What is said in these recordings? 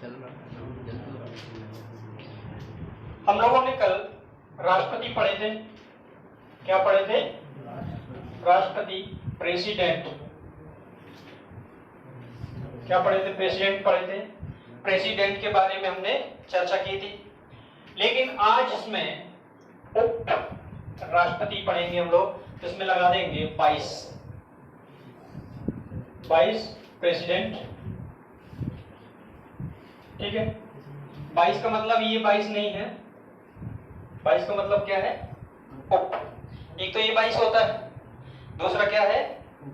हम लोगों ने कल राष्ट्रपति पढ़े थे। क्या पढ़े थे? राष्ट्रपति, प्रेसिडेंट। क्या पढ़े थे? प्रेसिडेंट पढ़े थे। प्रेसिडेंट के बारे में हमने चर्चा की थी। लेकिन आज इसमें उप राष्ट्रपति पढ़ेंगे हम लोग। इसमें लगा देंगे 22 प्रेसिडेंट। ठीक है। 22 का मतलब ये 22 नहीं है। 22 का मतलब क्या है? उप। एक तो ये 22 होता है, दूसरा क्या है?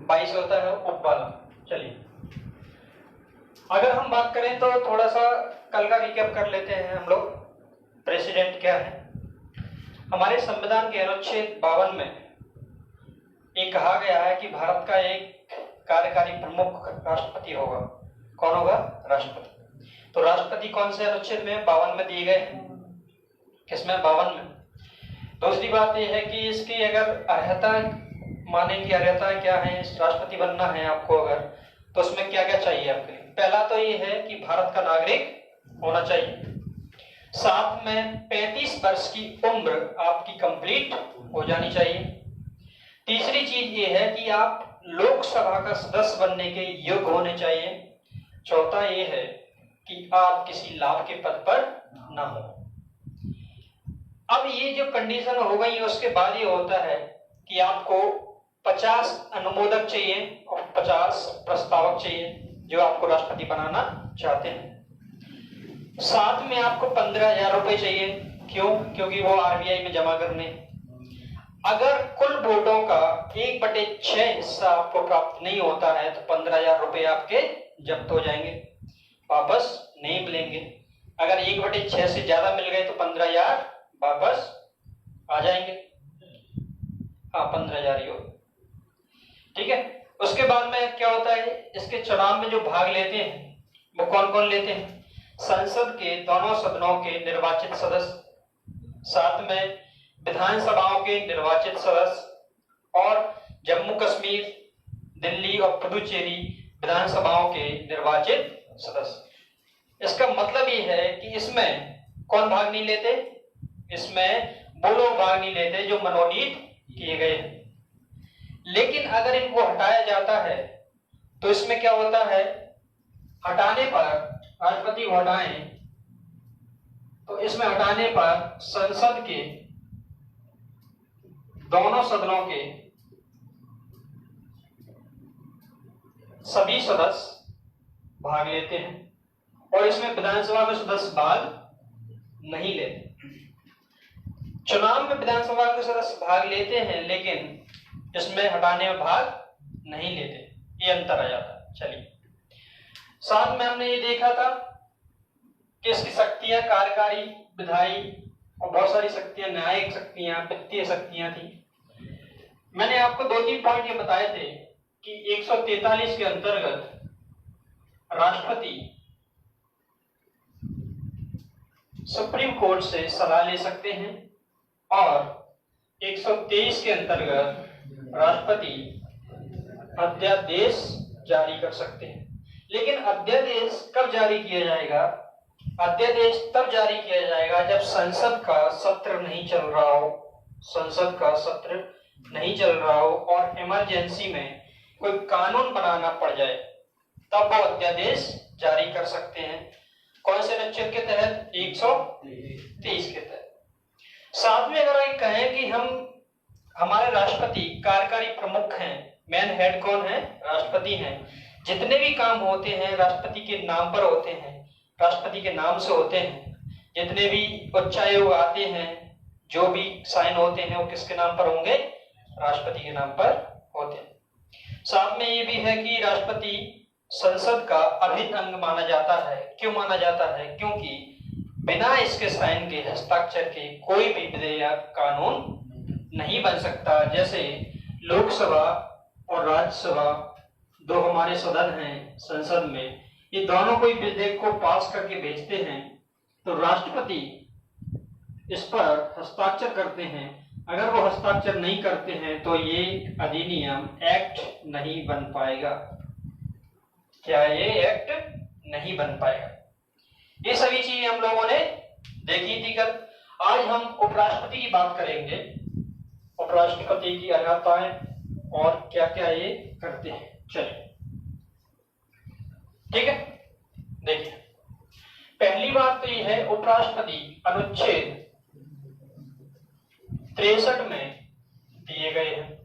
22 होता है उप वाला। चलिए, अगर हम बात करें तो थोड़ा सा कल का रिकैप कर लेते हैं हम लोग। प्रेसिडेंट क्या है? हमारे संविधान के अनुच्छेद 52 में ये कहा गया है कि भारत का एक कार्यकारी प्रमुख राष्ट्रपति होगा। कौन होगा? राष्ट्रपति। तो राष्ट्रपति कौन से अनुच्छेद में? 52 में दिए गए हैं। किसमें? 52 में। दूसरी बात यह है कि इसकी अगर अर्हता मानेंगे, अर्हता क्या है, राष्ट्रपति बनना है आपको अगर, तो उसमें क्या क्या चाहिए आपके लिए? पहला तो ये है कि भारत का नागरिक होना चाहिए। साथ में 35 वर्ष की उम्र आपकी कंप्लीट हो जानी चाहिए। तीसरी चीज ये है कि आप लोकसभा का सदस्य बनने के योग्य होने चाहिए। चौथा ये है कि आप किसी लाभ के पद पर ना हो। अब ये जो कंडीशन हो गई, उसके बाद ये होता है कि आपको 50 अनुमोदक चाहिए और 50 प्रस्तावक चाहिए जो आपको राष्ट्रपति बनाना चाहते हैं। साथ में आपको 15,000 रुपए चाहिए। क्यों? क्योंकि वो आरबीआई में जमा करने। अगर कुल वोटों का 1/6 हिस्सा आपको प्राप्त नहीं होता है तो 15,000 रुपए आपके जब्त हो जाएंगे, वापस नहीं मिलेंगे। अगर 1/6 से ज्यादा मिल गए तो 15,000 वापस आ जाएंगे। हाँ, 15,000 ही होगा। ठीक है। उसके बाद में क्या होता है, इसके चुनाव में जो भाग लेते हैं वो कौन कौन लेते हैं? संसद के दोनों सदनों के निर्वाचित सदस्य, साथ में विधानसभाओं के निर्वाचित सदस्य और जम्मू कश्मीर, दिल्ली और पुदुचेरी विधानसभाओं के निर्वाचित सदस्य। इसका मतलब ये है कि इसमें कौन भाग नहीं लेते? इसमें वो लोग भाग नहीं लेते जो मनोनीत किए गए हैं। लेकिन अगर इनको हटाया जाता है तो इसमें क्या होता है, हटाने पर, राष्ट्रपति को हटाएं तो इसमें हटाने पर संसद के दोनों सदनों के सभी सदस्य भाग लेते हैं और इसमें विधानसभा के सदस्य भाग नहीं लेते। चुनाव में विधानसभा के सदस्य भाग लेते हैं लेकिन इसमें हटाने में भाग नहीं लेते। ये अंतर आ जाता है। चलिए, साथ में हमने ये देखा था कि इसकी शक्तियां कार्यकारी, विधायी और बहुत सारी शक्तियां, न्यायिक शक्तियां, वित्तीय शक्तियां थी। मैंने आपको 2-3 पॉइंट ये बताए थे कि 143 के अंतर्गत राष्ट्रपति सुप्रीम कोर्ट से सलाह ले सकते हैं और 123 के अंतर्गत राष्ट्रपति अध्यादेश जारी कर सकते हैं। लेकिन अध्यादेश कब जारी किया जाएगा? अध्यादेश तब जारी किया जाएगा जब संसद का सत्र नहीं चल रहा हो, संसद का सत्र नहीं चल रहा हो और इमरजेंसी में कोई कानून बनाना पड़ जाए, तब वो अध्यादेश जारी कर सकते हैं। कौन से अनुच्छेद के तहत? 123 के तहत। साथ में अगर ये कहें कि हमारे राष्ट्रपति कार्यकारी प्रमुख हैं, मेन हेड कौन है? राष्ट्रपति हैं। जितने भी काम होते हैं राष्ट्रपति के नाम पर होते हैं, राष्ट्रपति के नाम से होते हैं। जितने भी उच्चायोग आते हैं, जो भी साइन होते हैं, वो किसके नाम पर होंगे? राष्ट्रपति के नाम पर होते हैं। साथ में ये भी है कि राष्ट्रपति संसद का अभिन्न अंग माना जाता है। क्यों माना जाता है? क्योंकि बिना इसके साइन के, हस्ताक्षर के कोई भी विधेयक, कानून नहीं बन सकता। जैसे लोकसभा और राज्यसभा, दो हमारे सदन हैं संसद में, ये दोनों कोई विधेयक को पास करके भेजते हैं तो राष्ट्रपति इस पर हस्ताक्षर करते हैं। अगर वो हस्ताक्षर नहीं करते हैं तो ये अधिनियम, एक्ट नहीं बन पाएगा। क्या ये एक्ट नहीं बन पाएगा? ये सभी चीजें हम लोगों ने देखी थी कल। आज हम उपराष्ट्रपति की बात करेंगे, उपराष्ट्रपति की अर्हताएं और क्या क्या ये करते हैं। चलिए ठीक है, देखिए पहली बात तो ये है उपराष्ट्रपति अनुच्छेद 63 में दिए गए हैं।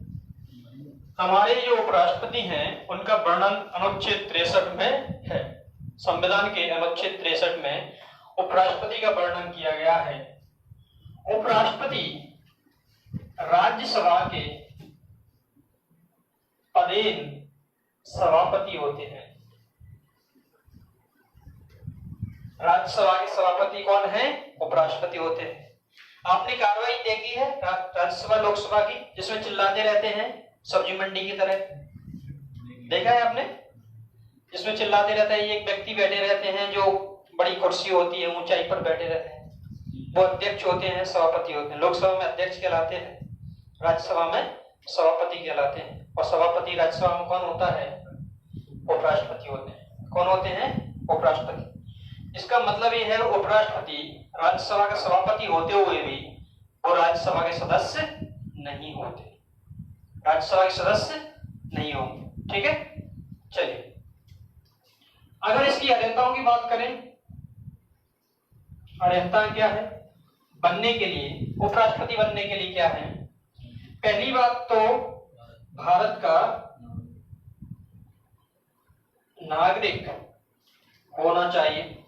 हमारे जो उपराष्ट्रपति हैं उनका वर्णन अनुच्छेद 63 में है। संविधान के अनुच्छेद 63 में उपराष्ट्रपति का वर्णन किया गया है। उपराष्ट्रपति राज्यसभा के पदेन सभापति होते हैं। राज्यसभा के सभापति कौन है? उपराष्ट्रपति होते हैं। आपने कार्रवाई देखी है राज्यसभा लोकसभा की, जिसमें चिल्लाते रहते हैं सब्जी मंडी की तरह, देखा है आपने? जिसमें चिल्लाते रहते हैं, एक व्यक्ति बैठे रहते हैं जो बड़ी कुर्सी होती है, ऊंचाई पर बैठे रहते हैं, वो अध्यक्ष होते हैं, सभापति होते हैं। लोकसभा में अध्यक्ष कहलाते हैं, राज्यसभा में सभापति कहलाते हैं। और सभापति राज्यसभा में कौन होता है? उपराष्ट्रपति होते हैं। कौन होते हैं? उपराष्ट्रपति। इसका मतलब ये है उपराष्ट्रपति राज्यसभा का सभापति होते हुए भी वो राज्यसभा के सदस्य नहीं होते, राज्यसभा के सदस्य नहीं होंगे। ठीक है, चलिए अगर इसकी अर्हताओं की बात करें, अर्हता क्या है बनने के लिए, उपराष्ट्रपति बनने के लिए क्या है? पहली बात तो भारत का नागरिक होना चाहिए।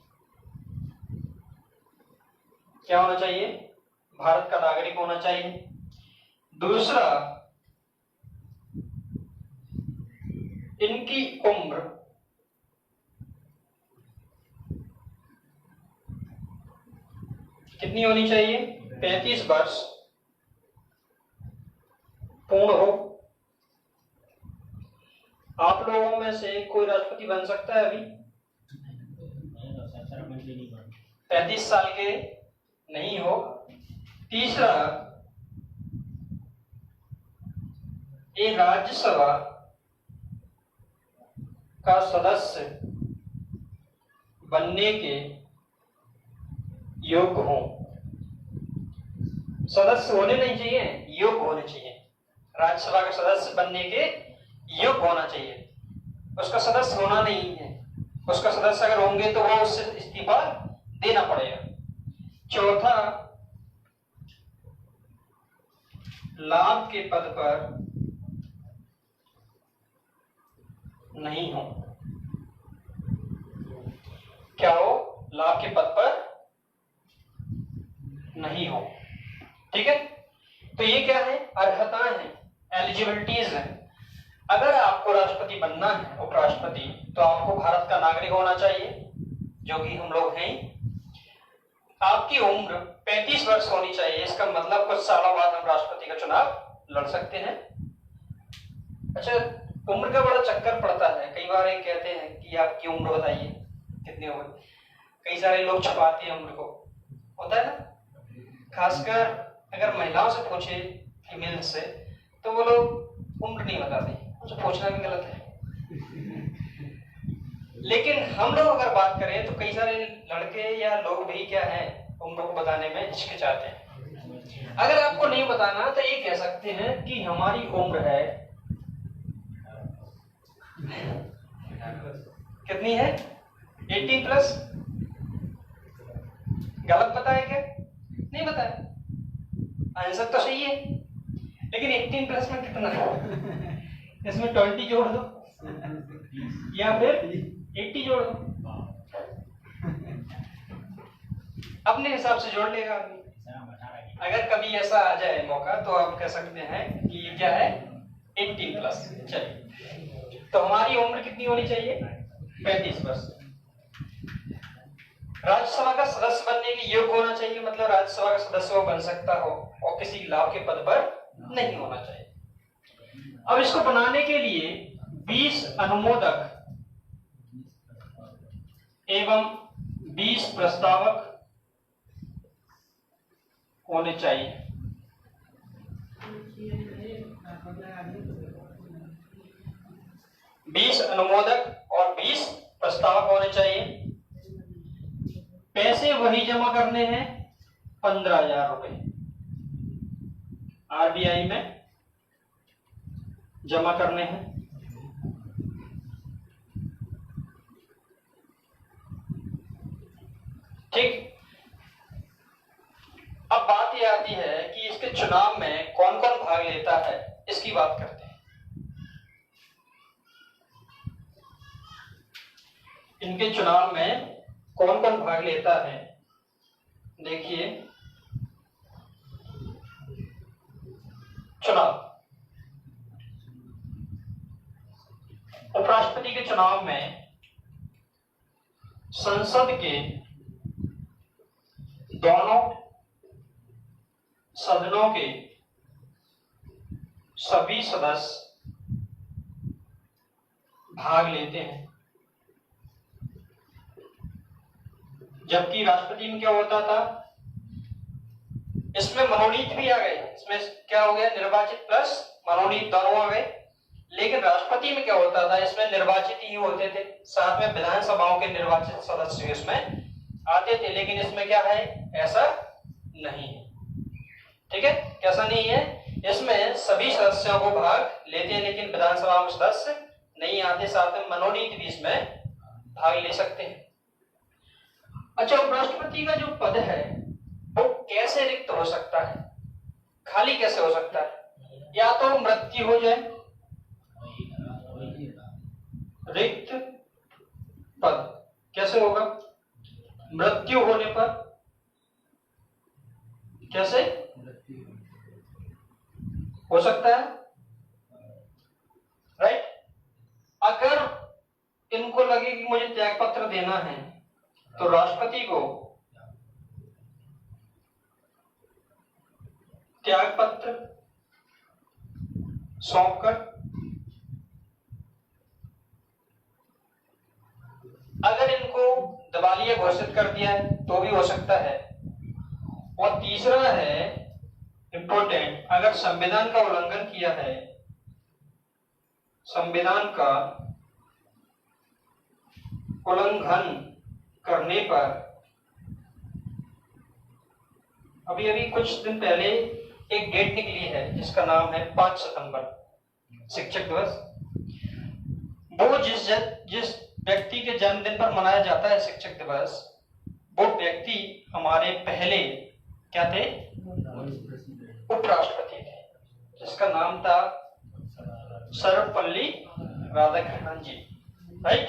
क्या होना चाहिए? भारत का नागरिक होना चाहिए। दूसरा, इनकी उम्र कितनी होनी चाहिए? 35 वर्ष पूर्ण हो। आप लोगों में से कोई राष्ट्रपति बन सकता है अभी? 35 साल के नहीं हो। तीसरा, ये राज्यसभा का सदस्य बनने के योग्य हो। सदस्य होने नहीं चाहिए, योग्य होने चाहिए। राज्यसभा का सदस्य बनने के योग्य होना चाहिए, उसका सदस्य होना नहीं है। उसका सदस्य अगर होंगे तो वो उससे इस्तीफा देना पड़ेगा। चौथा, लाभ के पद पर नहीं हो। क्या हो? लाभ के पद पर नहीं हो। ठीक है, तो ये क्या है? अर्हताएं हैं, एलिजिबिलिटीज हैं। अगर आपको राष्ट्रपति बनना है, उपराष्ट्रपति, तो आपको भारत का नागरिक होना चाहिए, जो कि हम लोग हैं। आपकी उम्र 35 वर्ष होनी चाहिए। इसका मतलब कुछ सालों बाद हम राष्ट्रपति का चुनाव लड़ सकते हैं। अच्छा, उम्र का बड़ा चक्कर पड़ता है। कई बार ये कहते हैं कि आपकी उम्र बताइए कितनी उम्र। कई सारे लोग छुपाते हैं उम्र को, होता है ना। खासकर अगर महिलाओं से पूछे, फीमेल से, तो वो लोग उम्र नहीं बताते। उनसे पूछना भी गलत है। लेकिन हम लोग अगर बात करें तो कई सारे लड़के या लोग भी क्या है, उम्र को बताने में हिचकिचाते हैं। अगर आपको नहीं बताना तो ये कह सकते हैं कि हमारी उम्र है कितनी है? 18 प्लस। गलत बताया क्या? नहीं बताया, आंसर तो सही है। लेकिन 18 प्लस में कितना है? इसमें 20 जोड़ दो या फिर 80 जोड़ दो, अपने हिसाब से जोड़ लेगा आदमी। अगर कभी ऐसा आ जाए मौका तो आप कह सकते हैं कि ये क्या है? 18 प्लस। चलिए, तो हमारी उम्र कितनी होनी चाहिए? 35 वर्ष। राज्यसभा का सदस्य बनने के योग्य होना चाहिए, मतलब राज्यसभा का सदस्य वो बन सकता हो और किसी लाभ के पद पर नहीं होना चाहिए। अब इसको बनाने के लिए 20 अनुमोदक एवं 20 प्रस्तावक होने चाहिए। बीस अनुमोदक और 20 प्रस्तावक होने चाहिए। पैसे वही जमा करने हैं 15,000 रुपए आरबीआई में जमा करने हैं। ठीक, अब बात यह आती है कि इसके चुनाव में कौन कौन भाग लेता है, इसकी बात करते हैं। इनके चुनाव में कौन कौन भाग लेता है, देखिए। चुनाव, उपराष्ट्रपति के चुनाव में संसद के दोनों सदनों के सभी सदस्य भाग लेते हैं। जबकि राष्ट्रपति में क्या होता था, इसमें मनोनीत भी आ गए, इसमें क्या हो गया, निर्वाचित प्लस मनोनीत दोनों आ गए। लेकिन राष्ट्रपति में क्या होता था, इसमें निर्वाचित ही होते थे, साथ में विधानसभाओं के निर्वाचित सदस्य इसमें आते थे। लेकिन इसमें क्या है, ऐसा नहीं है। ठीक है, कैसा नहीं है, इसमें सभी सदस्यों को भाग लेते हैं, लेकिन विधानसभा में सदस्य नहीं आते, साथ में मनोनीत भी इसमें भाग ले सकते हैं। अच्छा, उपराष्ट्रपति का जो पद है वो कैसे रिक्त हो सकता है, खाली कैसे हो सकता है? या तो मृत्यु हो जाए, रिक्त पद कैसे होगा, मृत्यु होने पर। कैसे हो सकता है, राइट? अगर इनको लगे कि मुझे त्याग पत्र देना है तो राष्ट्रपति को त्याग पत्र सौंपकर, अगर इनको दिवालिया घोषित कर दिया है तो भी हो सकता है। और तीसरा है इंपॉर्टेंट, अगर संविधान का उल्लंघन किया है, संविधान का उल्लंघन करने पर, अभी अभी कुछ दिन पहले एक डेट निकली है जिसका नाम है 5 सितंबर, शिक्षक दिवस। वो जिस व्यक्ति के जन्मदिन पर मनाया जाता है शिक्षक दिवस, वो व्यक्ति हमारे पहले क्या थे, उपराष्ट्रपति थे, जिसका नाम था सर्वपल्ली राधाकृष्णन जी, राइट?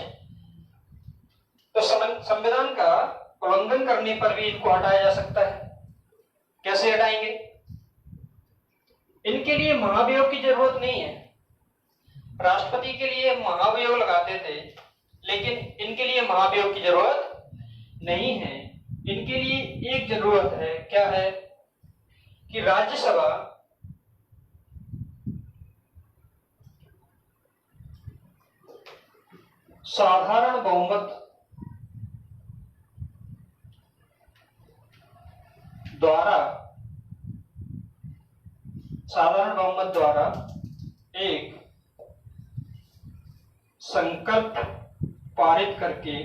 तो संविधान का उल्लंघन करने पर भी इनको हटाया जा सकता है। कैसे हटाएंगे? इनके लिए महाभियोग की जरूरत नहीं है। राष्ट्रपति के लिए महाभियोग लगाते थे, लेकिन इनके लिए महाभियोग की जरूरत नहीं है। इनके लिए एक जरूरत है, क्या है कि राज्यसभा साधारण बहुमत द्वारा एक संकल्प पारित करके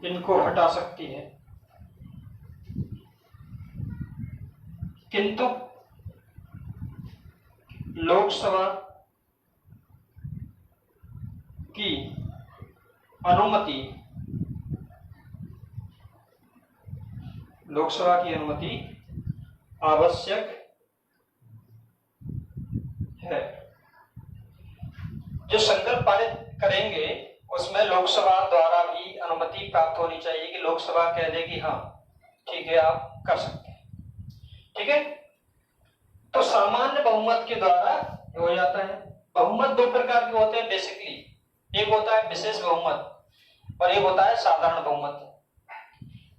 इनको हटा सकती है। किंतु लोकसभा की अनुमति आवश्यक है। जो संकल्प पारित करेंगे उसमें लोकसभा द्वारा भी अनुमति प्राप्त होनी चाहिए कि लोकसभा कह दे कि हाँ ठीक है आप कर सकते हैं। ठीक है, तो सामान्य बहुमत के द्वारा हो जाता है। बहुमत दो प्रकार के होते हैं बेसिकली, एक होता है विशेष बहुमत और एक होता है साधारण बहुमत।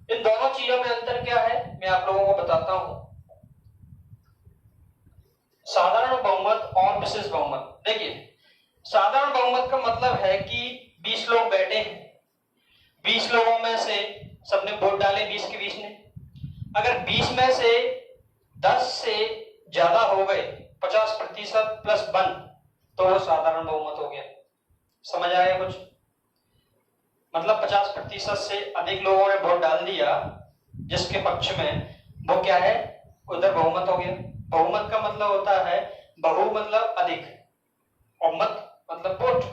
इन दोनों चीजों में अंतर क्या है मैं आप लोगों को बताता हूं। साधारण बहुमत और विशेष बहुमत, देखिए साधारण बहुमत का मतलब है कि 20 लोग बैठे हैं, 20 लोगों में से सबने वोट डाले 20 के 20 ने, अगर 20 में से 10 से ज्यादा हो गए 50% प्लस 1 तो वो साधारण बहुमत हो गया। समझ आया कुछ? मतलब 50% से अधिक लोगों ने वोट डाल दिया जिसके पक्ष में, वो क्या है, उधर बहुमत हो गया। बहुमत का मतलब होता है, बहु मतलब अधिक और मत मतलब वोट।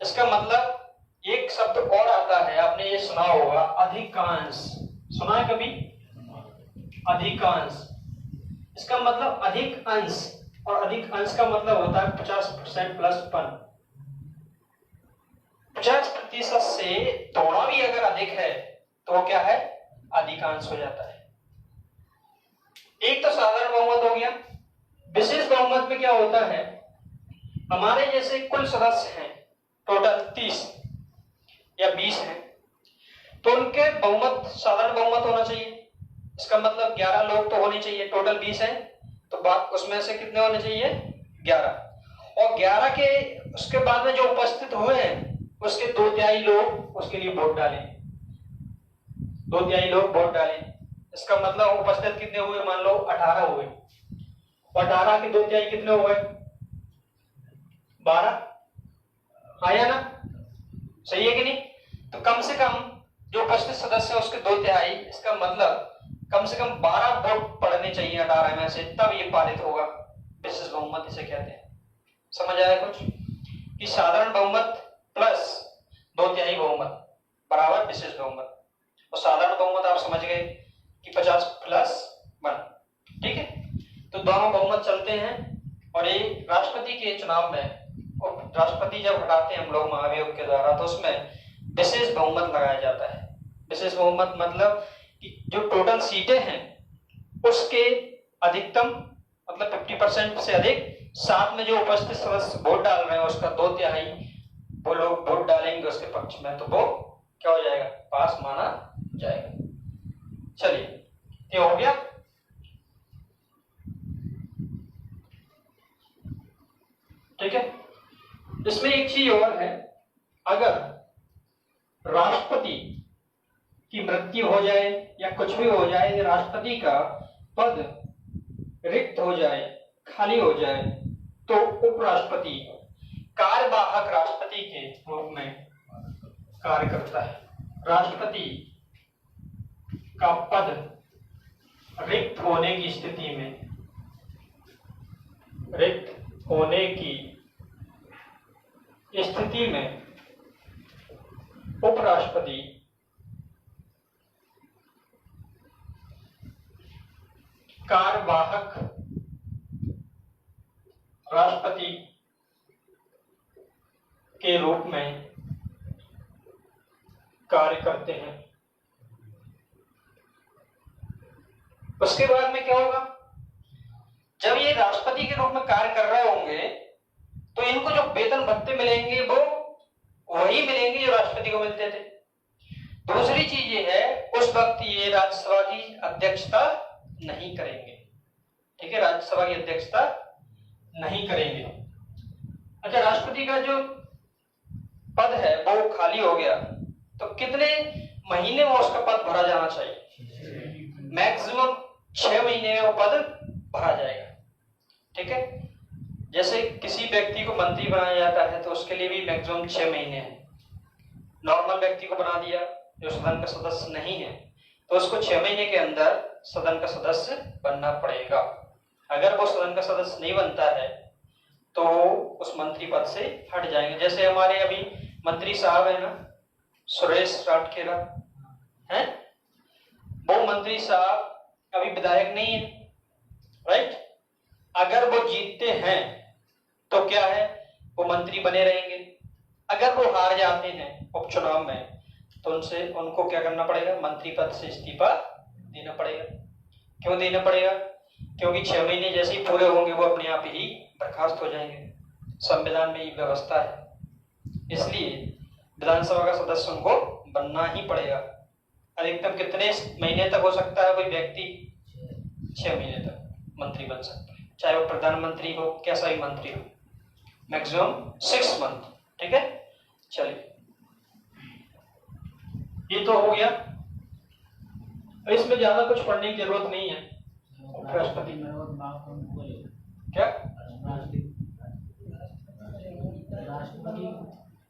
इसका मतलब एक शब्द और आता है, आपने ये सुना होगा, अधिकांश। सुना है कभी? अधिकांश। इसका मतलब अधिक अंश, और अधिक अंश का मतलब होता है 50% प्लस 1। 50% से थोड़ा भी अगर अधिक है तो वो क्या है, अधिकांश हो जाता है। एक तो साधारण बहुमत हो गया। विशेष बहुमत में क्या होता है, हमारे जैसे कुल सदस्य हैं टोटल 30 या 20 हैं, तो उनके बहुमत साधारण बहुमत होना चाहिए। इसका मतलब 11 लोग तो होने चाहिए। टोटल 20 है तो बात उसमें से कितने होने चाहिए, 11। और 11 के उसके बाद में जो उपस्थित हुए हैं उसके 2/3 लोग उसके लिए वोट डालें। 2/3 लोग वोट डालें। इसका मतलब उपस्थित कितने हुए, मान लो 18 हुए, 18 के 2/3 कितने हो गए, 12। आया ना? सही है कि नहीं? तो कम से कम जो उपस्थित सदस्य है उसके 2/3, इसका मतलब कम से कम 12 वोट पड़ने चाहिए 18 में से, तब ये पारित होगा। विशेष बहुमत इसे कहते हैं। समझ आया कुछ? कि साधारण बहुमत प्लस 2/3 बहुमत बराबर विशेष बहुमत। और साधारण बहुमत आप समझ गए कि 50 प्लस 1। ठीक है, तो दोनों बहुमत चलते हैं। और ये राष्ट्रपति के चुनाव में, और राष्ट्रपति जब हटाते हैं हम लोग महाभियोग के द्वारा, तो उसमें विशेष बहुमत लगाया जाता है। विशेष बहुमत मतलब कि जो टोटल सीटें हैं उसके अधिकतम मतलब 50% से अधिक, साथ में जो उपस्थित सदस्य वोट डाल रहे हैं उसका 2/3 वो लोग वोट डालेंगे उसके पक्ष में, तो वो क्या हो जाएगा, पास माना जाएगा। चलिए, ये हो गया। ठीक है, इसमें एक चीज और है, अगर राष्ट्रपति की मृत्यु हो जाए या कुछ भी हो जाए, राष्ट्रपति का पद रिक्त हो जाए, खाली हो जाए, तो उपराष्ट्रपति कार्यवाहक राष्ट्रपति के रूप में कार्य करता है। राष्ट्रपति का पद रिक्त होने की स्थिति में, रिक्त होने की स्थिति में उपराष्ट्रपति कार्यवाहक राष्ट्रपति के रूप में कार्य करते हैं। उसके बाद में क्या होगा, जब ये राष्ट्रपति के रूप में कार्य कर रहे होंगे तो इनको जो वेतन भत्ते मिलेंगे वो वही मिलेंगे जो राष्ट्रपति को मिलते थे। दूसरी चीज ये है, उस वक्त ये राज्यसभा की अध्यक्षता नहीं करेंगे। ठीक है, राज्यसभा की अध्यक्षता नहीं करेंगे। अच्छा, राष्ट्रपति का जो पद है वो खाली हो गया तो कितने महीने में उसका पद भरा जाना चाहिए? मैक्सिमम 6 महीने में वो पद भरा जाएगा। ठीक है, जैसे किसी व्यक्ति को मंत्री बनाया जाता है तो उसके लिए भी मैक्सिमम 6 महीने है। नॉर्मल व्यक्ति को बना दिया जो सदन का सदस्य नहीं है तो उसको 6 महीने के अंदर सदन का सदस्य बनना पड़ेगा। अगर वो सदन का सदस्य नहीं बनता है तो उस मंत्री पद से हट जाएंगे। जैसे हमारे अभी मंत्री साहब है ना, सुरेश राठखेड़ा हैं, वो मंत्री साहब अभी विधायक नहीं है, राइट। अगर वो जीतते हैं तो क्या है, वो मंत्री बने रहेंगे। अगर वो हार जाते हैं उपचुनाव में तो उनको क्या करना पड़ेगा, मंत्री पद से इस्तीफा देना पड़ेगा। क्यों देना पड़ेगा? क्योंकि 6 महीने जैसे ही पूरे होंगे वो अपने आप ही बर्खास्त हो जाएंगे। संविधान में ये व्यवस्था है, इसलिए विधानसभा का सदस्य उनको बनना ही पड़ेगा। अधिकतम कितने महीने तक हो सकता है कोई व्यक्ति? 6 महीने तक मंत्री बन सकता है, चाहे वो प्रधानमंत्री हो, कैसा भी मंत्री हो, मैक्सिमम 6 मंथ। ठीक है, चलिए ये तो हो गया। इसमें ज्यादा कुछ पढ़ने की जरूरत नहीं है। राष्ट्रपति क्या?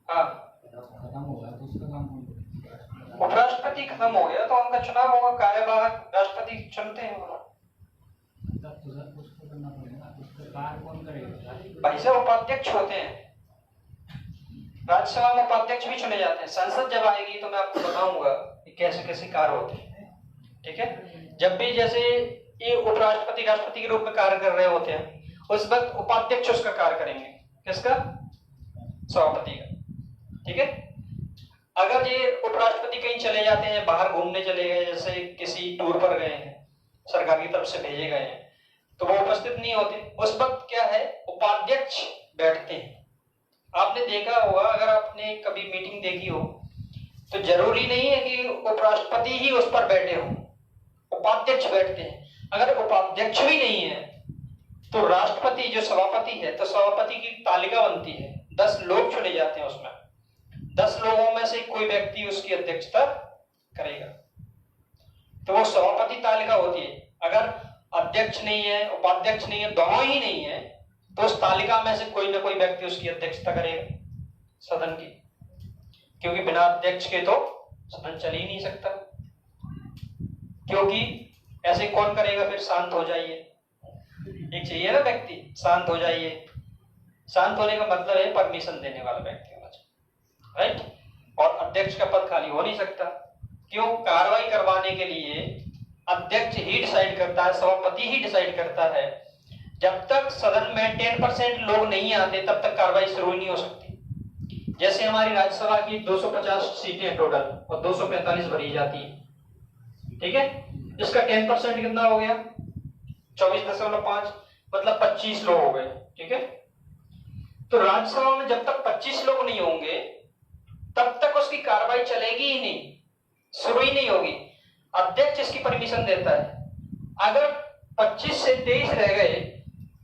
हाँ, उपराष्ट्रपति खत्म हो गया तो उनका चुनाव होगा, कार्यवाहक राष्ट्रपति चुनते हैं। भाई साहब उपाध्यक्ष होते हैं, राज्यसभा में उपाध्यक्ष भी चुने जाते हैं। संसद जब आएगी तो मैं आपको बताऊंगा कि कैसे कैसे कार्य होते हैं, ठीक है। जब भी जैसे ये उपराष्ट्रपति राष्ट्रपति के रूप में कार्य कर रहे होते हैं, उस वक्त उपाध्यक्ष उसका कार्य करेंगे। किसका? सभापति का, ठीक है। अगर ये उपराष्ट्रपति कहीं चले जाते हैं, बाहर घूमने चले गए, जैसे किसी टूर पर गए हैं, सरकार की तरफ से भेजे गए हैं, तो वो उपस्थित नहीं होते। उस वक्त क्या है, उपाध्यक्ष बैठते हैं। आपने देखा होगा, अगर आपने कभी मीटिंग देखी हो, तो जरूरी नहीं है कि उपराष्ट्रपति ही उस पर बैठे हो, उपाध्यक्ष बैठते हैं। अगर उपाध्यक्ष भी नहीं है तो राष्ट्रपति जो सभापति है, तो सभापति की तालिका बनती है, 10 लोग चुने जाते हैं, उसमें 10 लोगों में से कोई व्यक्ति उसकी अध्यक्षता करेगा, तो वो सभापति तालिका होती है। अगर अध्यक्ष नहीं है, उपाध्यक्ष नहीं है, दोनों ही नहीं है, तो उस तालिका में से कोई ना कोई व्यक्ति उसकी अध्यक्षता करेगा सदन की, क्योंकि बिना अध्यक्ष के तो सदन चल ही नहीं सकता। क्योंकि ऐसे कौन करेगा फिर? शांत हो जाइए, एक चाहिए ना व्यक्ति, शांत हो जाइए। शांत होने का मतलब है परमिशन देने वाला व्यक्ति होना चाहिए, राइट। और अध्यक्ष का पद खाली हो नहीं सकता। क्यों? कार्रवाई करवाने के लिए अध्यक्ष ही डिसाइड करता है, सभापति ही डिसाइड करता है। जब तक सदन में 10% लोग नहीं आते तब तक कार्रवाई शुरू नहीं हो सकती। जैसे हमारी राज्यसभा की 250 सीटें टोटल और 245 भरी जाती है, ठीक है। इसका 10% कितना हो गया? 24.5, मतलब 25 लोग हो गए, ठीक है। तो राज्यसभा में जब तक 25 लोग नहीं होंगे तब तक उसकी कार्रवाई चलेगी ही नहीं, शुरू ही नहीं होगी। अध्यक्ष इसकी परमिशन देता है। अगर 25 से 23 रह गए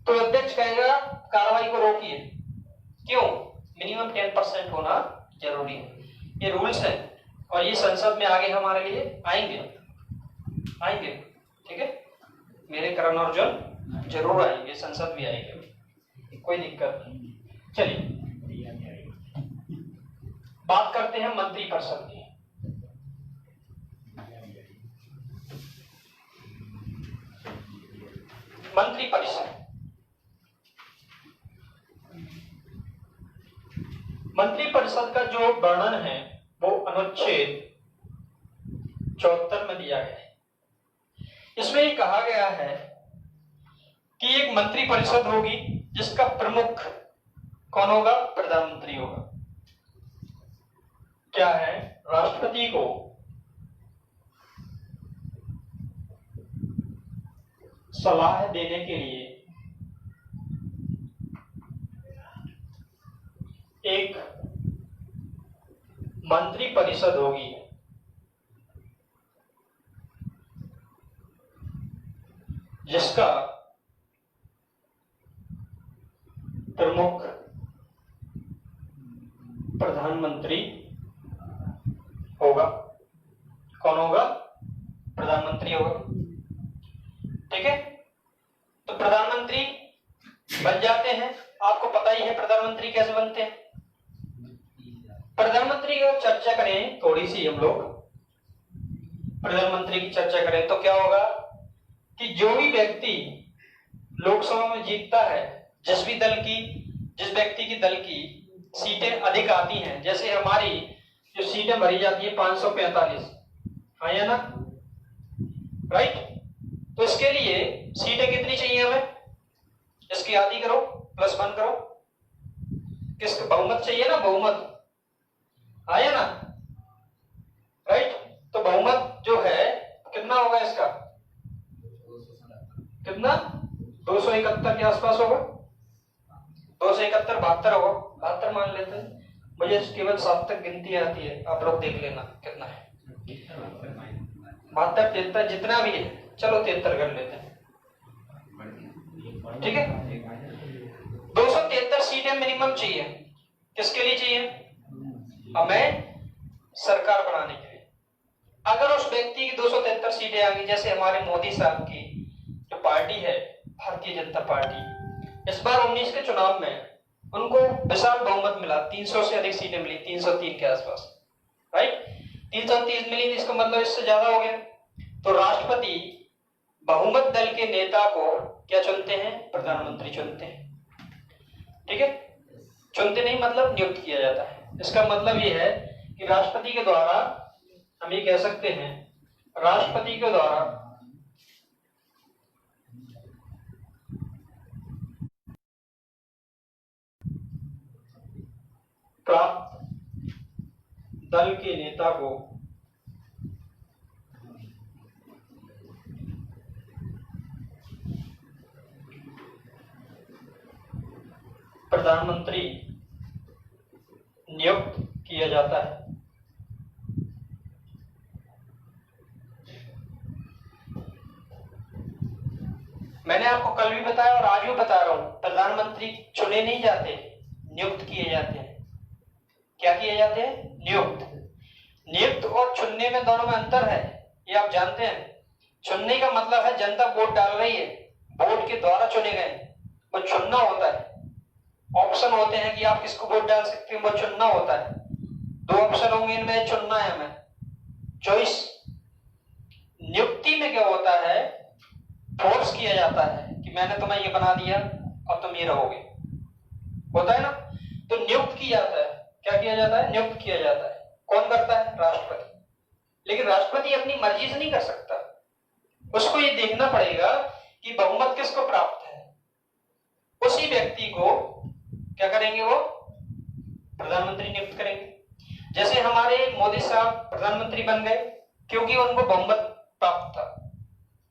तो अध्यक्ष कहेगा कार्रवाई को रोकिए। क्यों? मिनिमम 10% होना जरूरी है, ये रूल्स है। और ये संसद में आगे हमारे लिए आएंगे, ठीक है। मेरे करण अर्जुन जरूर आएंगे, संसद भी आएंगे, कोई दिक्कत नहीं। चलिए बात करते हैं मंत्रिपरिषद की। मंत्रिपरिषद का जो वर्णन है वो अनुच्छेद 74 में दिया गया है। इसमें ये कहा गया है कि एक मंत्रिपरिषद होगी जिसका प्रमुख कौन होगा? प्रधानमंत्री होगा। क्या है? राष्ट्रपति को सलाह देने के लिए एक मंत्रिपरिषद होगी, जिसका प्रमुख प्रधानमंत्री होगा। कौन होगा? प्रधानमंत्री होगा, ठीक है। तो प्रधानमंत्री बन जाते हैं। आपको पता ही है प्रधानमंत्री कैसे बनते हैं। प्रधानमंत्री की चर्चा करें थोड़ी सी, हम लोग प्रधानमंत्री की चर्चा करें तो क्या होगा कि जो भी व्यक्ति लोकसभा में जीतता है, जिस व्यक्ति की दल की सीटें अधिक आती हैं, जैसे हमारी जो सीटें भरी जाती है 545, हाँ या ना, राइट। तो इसके लिए सीटें कितनी चाहिए हमें? इसकी आधी करो, +1 करो। किसका बहुमत चाहिए ना? बहुमत, हाँ या ना, राइट। तो बहुमत जो है कितना होगा इसका? कितना? 271 के आसपास होगा। 271, 72 होगा, 72 मान लेते हैं। मुझे केवल 7 तक गिनती आती है, आप लोग देख लेना कितना है। 72, 73 जितना भी है, चलो 73 कर लेते हैं, ठीक है। 273 सीटें मिनिमम चाहिए। किसके लिए चाहिए? हमें सरकार बनाने के लिए। अगर उस व्यक्ति की 273 सीटें आ गई, जैसे हमारे मोदी साहब की जो पार्टी है भारतीय जनता पार्टी, इस बार 19 के चुनाव में उनको विशाल बहुमत मिला, 300 से अधिक सीटें मिली, 303 के आसपास, राइट। 330 मिली, इसका मतलब इससे ज्यादा हो गया। तो राष्ट्रपति बहुमत दल के नेता को क्या चुनते हैं? प्रधानमंत्री चुनते हैं, ठीक है। चुनते नहीं मतलब नियुक्त किया जाता है। इसका मतलब ये है कि राष्ट्रपति के द्वारा, हम ये कह सकते हैं, राष्ट्रपति के द्वारा प्राप्त दल के नेता को प्रधानमंत्री नियुक्त किया जाता है। मैंने आपको कल भी बताया और आज भी बता रहा हूं, प्रधानमंत्री चुने नहीं जाते, नियुक्त किए जाते हैं। क्या किए जाते हैं? नियुक्त। नियुक्त और चुनने में, दोनों में अंतर है, ये आप जानते हैं। चुनने का मतलब है जनता वोट डाल रही है, वोट के द्वारा चुने गए। वो चुनना होता है, ऑप्शन होते हैं कि आप किसको वोट डाल सकते हैं, वो चुनना होता है। 2 ऑप्शन होंगे, इनमें चुनना है हमें, चॉइस। नियुक्ति में क्या होता है? फोर्स किया जाता है कि मैंने तुम्हें ये बना दिया, अब तुम ये रहोगे, होता है ना। तो नियुक्त किया जाता है। क्या किया जाता है? नियुक्त किया जाता है। कौन करता है? राष्ट्रपति। लेकिन राष्ट्रपति अपनी मर्जी से नहीं कर सकता, उसको ये देखना पड़ेगा कि बहुमत किसको प्राप्त है। उसी व्यक्ति को क्या करेंगे? वो प्रधानमंत्री नियुक्त करेंगे। जैसे हमारे मोदी साहब प्रधानमंत्री बन गए क्योंकि उनको बहुमत प्राप्त था,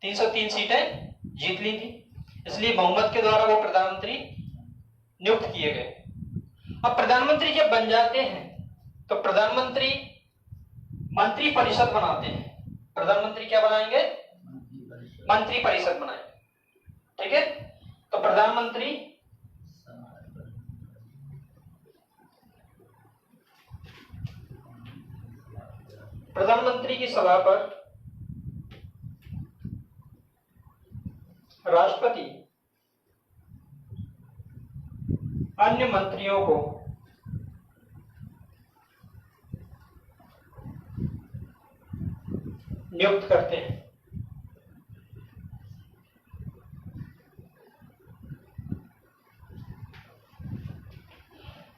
303 सीटें जीत ली थी, इसलिए बहुमत के द्वारा वो प्रधानमंत्री नियुक्त किए गए। अब प्रधानमंत्री जब बन जाते हैं तो प्रधानमंत्री मंत्री परिषद बनाते हैं। प्रधानमंत्री क्या बनाएंगे? मंत्री परिषद बनाएंगे, ठीक है। तो प्रधानमंत्री की सलाह पर राष्ट्रपति अन्य मंत्रियों को नियुक्त करते हैं।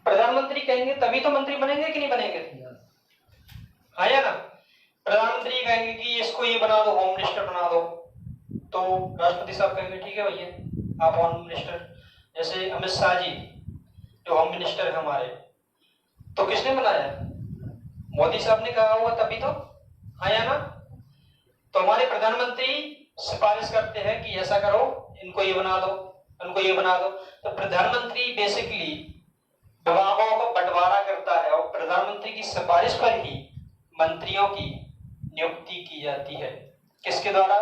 प्रधानमंत्री कहेंगे तभी तो मंत्री बनेंगे कि नहीं बनेंगे? हाँ या ना? प्रधानमंत्री कहेंगे कि इसको ये बना दो, होम मिनिस्टर बना दो, तो राष्ट्रपति साहब कहेंगे ठीक है भैया, आप होम मिनिस्टर। जैसे अमित शाह जी जो होम मिनिस्टर है हमारे, तो किसने बनाया? मोदी साहब ने कहा होगा तभी तो, हाँ या ना? तो हमारे प्रधानमंत्री सिफारिश करते हैं कि ऐसा करो, इनको ये बना दो, उनको ये बना दो। तो प्रधानमंत्री बेसिकली विभागों को बंटवारा करता है और प्रधानमंत्री की सिफारिश पर ही मंत्रियों की नियुक्ति की जाती है। किसके द्वारा?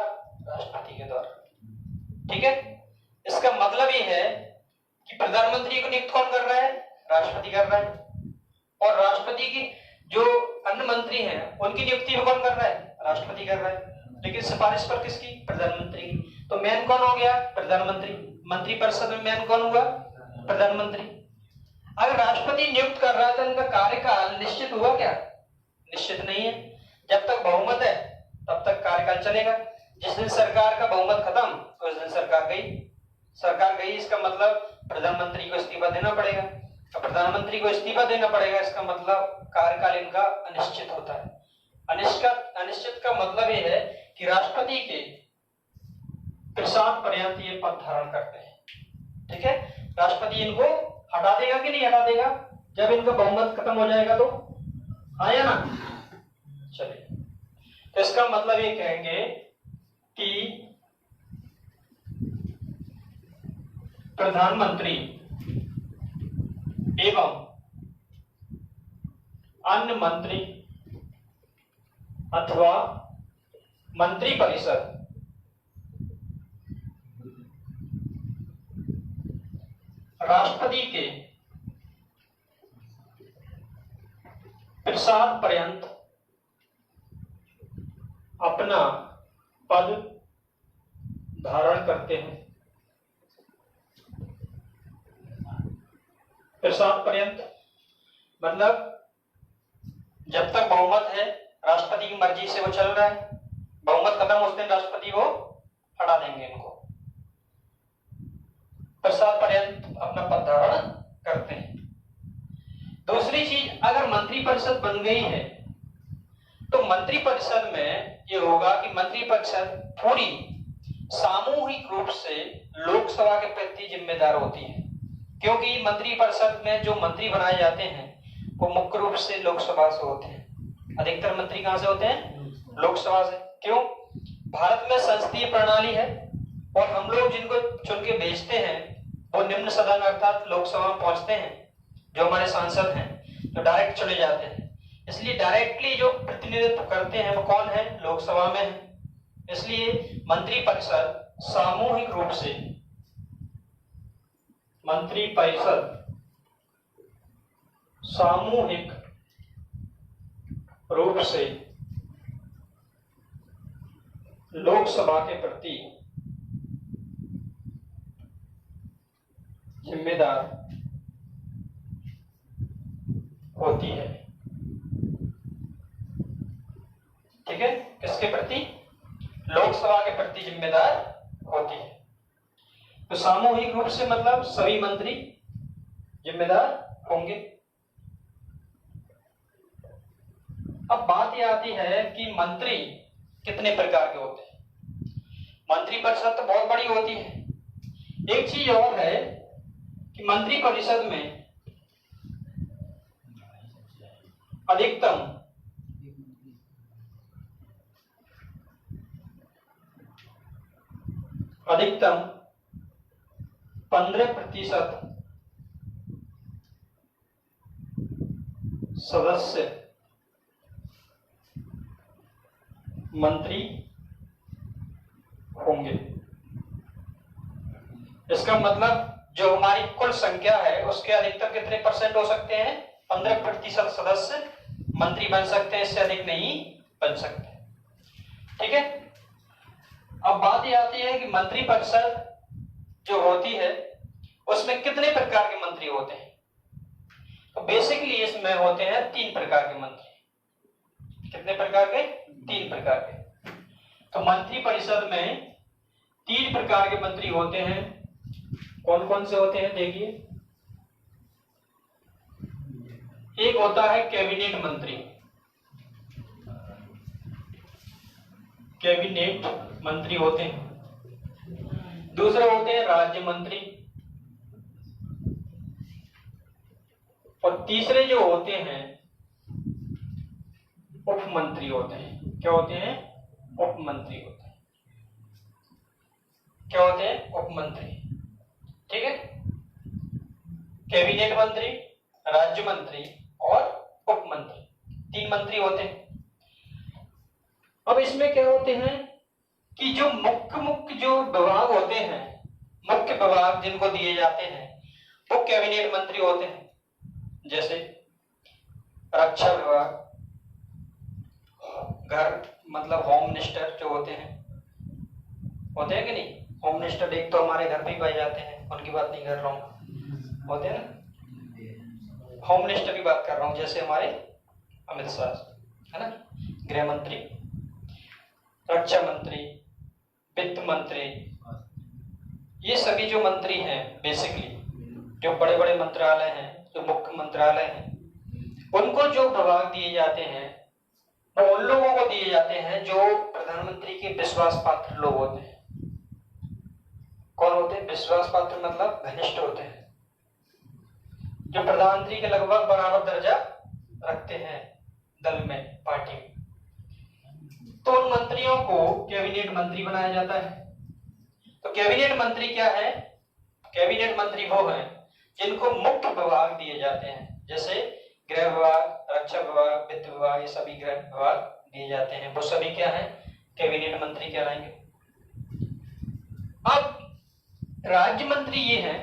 राष्ट्रपति के द्वारा, ठीक है। इसका मतलब ये है कि प्रधानमंत्री को नियुक्त कौन कर रहा है? राष्ट्रपति कर रहा है। और राष्ट्रपति की जो अन्य मंत्री हैं उनकी नियुक्ति कौन कर रहा है? राष्ट्रपति कर रहा है। लेकिन सिफारिश पर किसकी? प्रधानमंत्री की। तो मैन कौन हो गया? प्रधानमंत्री। मंत्री परिषद में मैन कौन हुआ? प्रधानमंत्री। अगर राष्ट्रपति नियुक्त कर रहा है तो इनका कार्यकाल निश्चित हुआ क्या? निश्चित नहीं है। जब तक बहुमत है तब तक कार्यकाल चलेगा। जिस दिन सरकार का बहुमत खत्म उस दिन सरकार गई। सरकार गई इसका मतलब प्रधानमंत्री को इस्तीफा देना पड़ेगा। तो प्रधानमंत्री को इस्तीफा देना पड़ेगा, इसका मतलब कार्यकाल इनका अनिश्चित होता है। अनिश्चित का मतलब ये है कि राष्ट्रपति के प्रसाद पर्यंत ये पद धारण करते हैं, ठीक है। राष्ट्रपति इनको हटा देगा कि नहीं हटा देगा जब इनका बहुमत खत्म हो जाएगा तो, हाँ या ना? चलिए, तो इसका मतलब ये कहेंगे कि प्रधानमंत्री एवं अन्य मंत्री अथवा मंत्री परिषद राष्ट्रपति के प्रसाद पर्यंत अपना पद धारण करते हैं। फिर 7 पर्यंत मतलब जब तक बहुमत है, राष्ट्रपति की मर्जी से वो चल रहा है, बहुमत खत्म उस दिन राष्ट्रपति को हटा देंगे इनको। फिर 7 पर्यंत अपना पद धारण करते हैं। दूसरी चीज, अगर मंत्रिपरिषद बन गई है तो मंत्रिपरिषद में ये होगा कि मंत्रिपरिषद पूरी सामूहिक रूप से लोकसभा के प्रति जिम्मेदार होती है, क्योंकि मंत्रिपरिषद में जो मंत्री बनाए जाते हैं वो मुख्य रूप से लोकसभा से होते हैं। अधिकतर मंत्री कहां से होते हैं? लोकसभा से। क्यों? भारत में संसदीय प्रणाली है और हम लोग जिनको चुन के भेजते हैं वो निम्न सदन अर्थात लोकसभा में पहुंचते हैं। जो हमारे सांसद हैं जो डायरेक्ट चुने जाते हैं, इसलिए डायरेक्टली जो प्रतिनिधित्व करते हैं वो कौन है? लोकसभा में है। इसलिए मंत्रिपरिषद सामूहिक रूप से लोकसभा के प्रति जिम्मेदार होती है। ठीक है, किसके प्रति? लोकसभा के प्रति जिम्मेदार होती है। तो सामूहिक रूप से मतलब सभी मंत्री जिम्मेदार होंगे। अब बात यह आती है कि मंत्री कितने प्रकार के होते हैं। मंत्रिपरिषद तो बहुत बड़ी होती है। एक चीज और है कि मंत्रिपरिषद में अधिकतम 15% सदस्य मंत्री होंगे। इसका मतलब जो हमारी कुल संख्या है उसके अधिकतम कितने परसेंट हो सकते हैं? 15% सदस्य मंत्री बन सकते हैं, इससे अधिक नहीं बन सकते। ठीक है, अब बात यह आती है कि मंत्रिपरिषद जो होती है उसमें कितने प्रकार के मंत्री होते हैं। तो बेसिकली इसमें होते हैं 3 प्रकार के मंत्री। कितने प्रकार के? 3 प्रकार के। तो मंत्रिपरिषद में 3 प्रकार के मंत्री होते हैं। कौन कौन से होते हैं देखिए। एक होता है कैबिनेट मंत्री। कैबिनेट मंत्री होते हैं। दूसरे होते हैं राज्य मंत्री। और तीसरे जो होते हैं उप मंत्री होते हैं। क्या होते हैं? उप मंत्री होते हैं। क्या होते हैं? उप मंत्री। ठीक है, कैबिनेट मंत्री, राज्य मंत्री और उप मंत्री, 3 मंत्री होते हैं। अब इसमें क्या होते हैं कि जो मुख्य जो विभाग होते हैं, मुख्य विभाग जिनको दिए जाते हैं वो कैबिनेट मंत्री होते हैं। जैसे रक्षा विभाग, घर मतलब होम मिनिस्टर जो होते हैं कि नहीं? होम मिनिस्टर एक तो हमारे घर भी पाए जाते हैं, उनकी बात नहीं कर रहा हूं, होते हैं ना। होम मिनिस्टर की बात कर रहा हूं, जैसे हमारे अमित शाह है ना, गृह मंत्री, रक्षा मंत्री, वित्त मंत्री, ये सभी जो मंत्री हैं बेसिकली जो बड़े बड़े मंत्रालय हैं, जो मुख्य मंत्रालय हैं, उनको जो विभाग दिए जाते हैं वो उन लोगों को दिए जाते हैं जो प्रधानमंत्री के विश्वास पात्र लोग होते हैं। कौन होते हैं? विश्वास पात्र मतलब घनिष्ठ होते हैं, जो प्रधानमंत्री के लगभग बराबर दर्जा रखते हैं दल में, पार्टी में। तो उन मंत्रियों को कैबिनेट मंत्री बनाया जाता है। तो कैबिनेट मंत्री क्या है? कैबिनेट मंत्री वो हैं जिनको मुख्य विभाग दिए जाते हैं, जैसे गृह विभाग, रक्षा विभाग, वित्त विभाग, ये सभी गृह विभाग दिए जाते हैं। वो सभी क्या है? कैबिनेट मंत्री कहलाएंगे। अब राज्य मंत्री ये हैं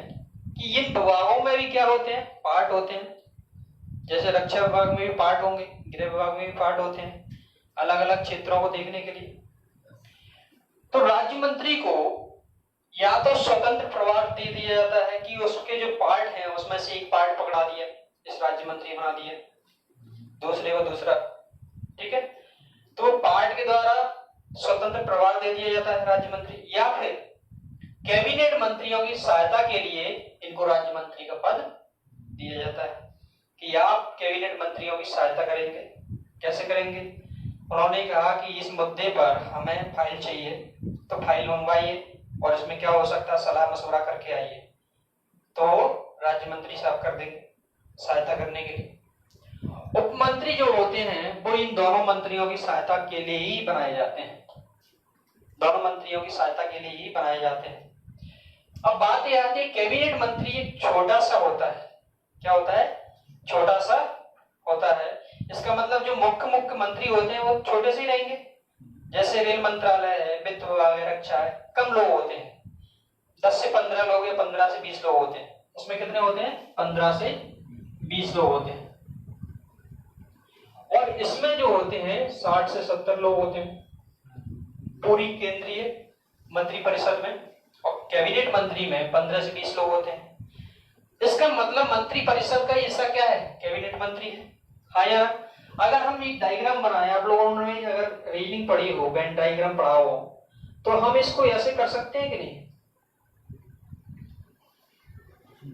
कि इन विभागों में भी क्या होते हैं? पार्ट होते हैं। जैसे रक्षा विभाग में भी पार्ट होंगे, गृह विभाग में भी पार्ट होते हैं, अलग अलग क्षेत्रों को देखने के लिए। तो राज्य मंत्री को या तो स्वतंत्र प्रभार दे दिया जाता है कि उसके जो पार्ट हैं उसमें से एक पार्ट पकड़ा दिया, इस राज्य मंत्री बना दिए, दूसरे को दूसरा, ठीक है। तो पार्ट के द्वारा स्वतंत्र प्रभार दे दिया जाता है राज्य मंत्री, या फिर कैबिनेट मंत्रियों की सहायता के लिए इनको राज्य मंत्री का पद दिया जाता है कि आप कैबिनेट मंत्रियों की सहायता करेंगे। कैसे करेंगे? उन्होंने कहा कि इस मुद्दे पर हमें फाइल चाहिए, तो फाइल मंगवाइए और इसमें क्या हो सकता है सलाह मशवरा करके आइए, तो राज्य मंत्री साहब कर देंगे सहायता करने के लिए। उप मंत्री जो होते हैं वो इन दोनों मंत्रियों की सहायता के लिए ही बनाए जाते हैं, दोनों मंत्रियों की सहायता के लिए ही बनाए जाते हैं। अब बात यह आती है कैबिनेट मंत्री एक छोटा सा होता है। क्या होता है? छोटा सा होता है। इसका मतलब जो मुख्य मंत्री होते हैं वो छोटे से ही रहेंगे, जैसे रेल मंत्रालय है, वित्त विभाग है, रक्षा है, कम लोग होते हैं, 10 से 15 लोग या 15 से 20 लोग होते हैं। इसमें कितने होते हैं? 15 से 20 लोग होते हैं। और इसमें जो होते हैं 60 से 70 लोग होते हैं पूरी केंद्रीय मंत्री परिषद में, और कैबिनेट मंत्री में 15 से 20 लोग होते हैं। इसका मतलब मंत्री परिषद का हिस्सा क्या है? कैबिनेट मंत्री है। हाँ या? अगर हम एक डायग्राम बनाए, आप लोगों ने अगर रीडिंग पढ़ी हो, वेन डायग्राम पढ़ा हो, तो हम इसको ऐसे कर सकते हैं कि नहीं?